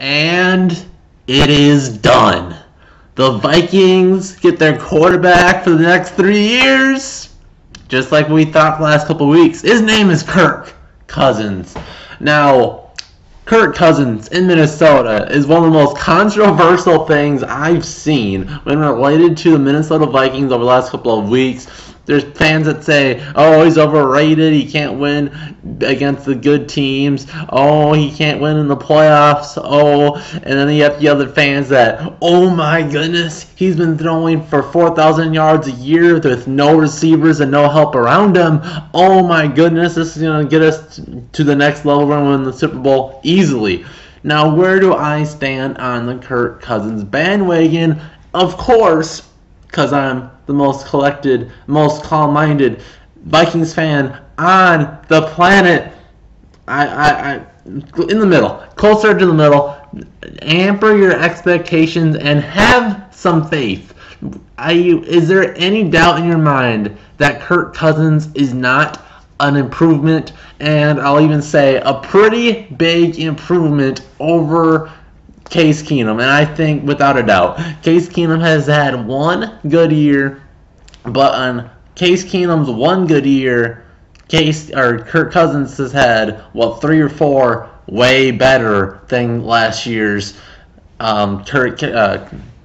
And it is done. The Vikings get their quarterback for the next 3 years. Just like we thought the last couple of weeks. His name is Kirk Cousins. Now, Kirk Cousins in Minnesota is one of the most controversial things I've seen when related to the Minnesota Vikings over the last couple of weeks. There's fans that say, oh, he's overrated, he can't win against the good teams, oh, he can't win in the playoffs, oh, and then you have the other fans that, oh my goodness, he's been throwing for 4,000 yards a year with no receivers and no help around him, oh my goodness, this is going to get us to the next level, we're going to win the Super Bowl easily. Now, where do I stand on the Kirk Cousins bandwagon? Of course, because I'm the most collected, most calm-minded Vikings fan on the planet. I in the middle, closer to the middle. Hamper your expectations and have some faith. Is there any doubt in your mind that Kirk Cousins is not an improvement, and I'll even say a pretty big improvement over Case Keenum? And I think without a doubt, Case Keenum has had one good year, but on Case Keenum's one good year, Kirk Cousins has had 3 or 4 way better than last year's Case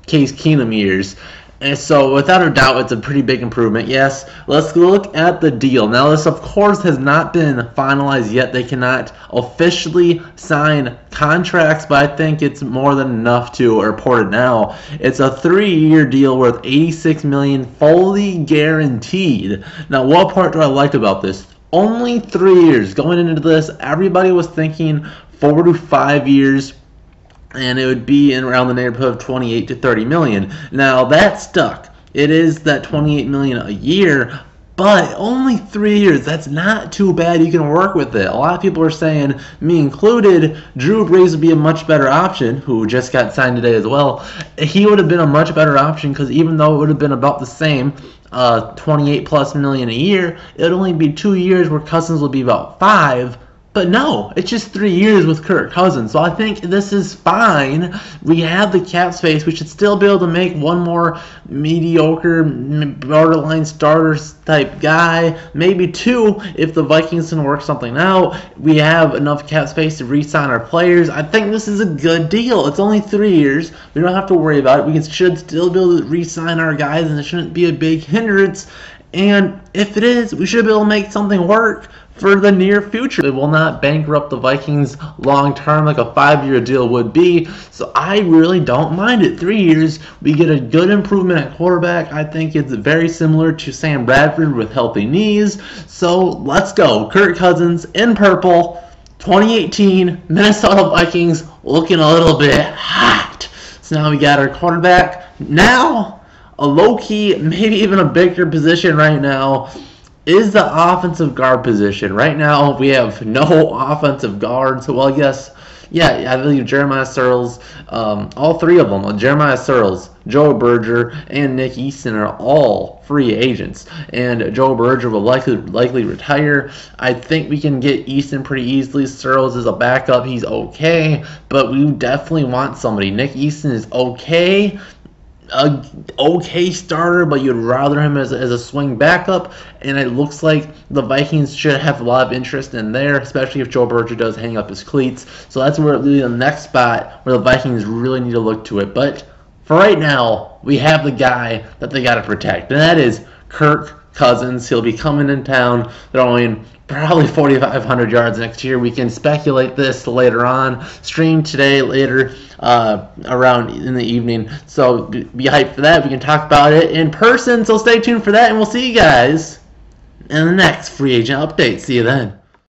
Keenum years. And so, without a doubt, it's a pretty big improvement. Yes, let's look at the deal. Now, this, of course, has not been finalized yet. They cannot officially sign contracts, but I think it's more than enough to report it now. It's a 3-year deal worth $86 million, fully guaranteed. Now, what part do I like about this? Only 3 years. Going into this, everybody was thinking 4 to 5 years. And it would be in around the neighborhood of 28 to 30 million. Now that stuck. It is that 28 million a year, but only 3 years. That's not too bad. You can work with it. A lot of people are saying, me included, Drew Brees would be a much better option, who just got signed today as well. He would have been a much better option because even though it would have been about the same, 28 plus million a year, it would only be 2 years where Cousins would be about 5. But no, it's just 3 years with Kirk Cousins. So I think this is fine. We have the cap space. We should still be able to make one more mediocre, borderline starter type guy. Maybe 2 if the Vikings can work something out. We have enough cap space to re-sign our players. I think this is a good deal. It's only 3 years. We don't have to worry about it. We should still be able to re-sign our guys, and it shouldn't be a big hindrance. And if it is, we should be able to make something work for the near future. It will not bankrupt the Vikings long term like a 5-year deal would be. So I really don't mind it. 3 years, we get a good improvement at quarterback. I think it's very similar to Sam Bradford with healthy knees. So let's go. Kirk Cousins in purple, 2018 Minnesota Vikings looking a little bit hot. So now we got our quarterback. Now, a low-key, maybe even a bigger position right now is the offensive guard position. Right now, we have no offensive guards. Well, I guess, yeah, I believe Jeremiah Searles, all 3 of them, Jeremiah Searles, Joe Berger, and Nick Easton are all free agents. And Joe Berger will likely retire. I think we can get Easton pretty easily. Searles is a backup. He's okay, but we definitely want somebody. Nick Easton is okay. A okay starter, but you'd rather him as a swing backup, and it looks like the Vikings should have a lot of interest in there, especially if Joe Berger does hang up his cleats. So that's where really the next spot where the Vikings really need to look to it. But for right now, we have the guy that they got to protect, and that is Kirk Cousins. He'll be coming in town, throwing probably 4,500 yards next year. We can speculate this later on. Stream today, later, around in the evening. So be hyped for that. We can talk about it in person. So stay tuned for that, and we'll see you guys in the next free agent update. See you then.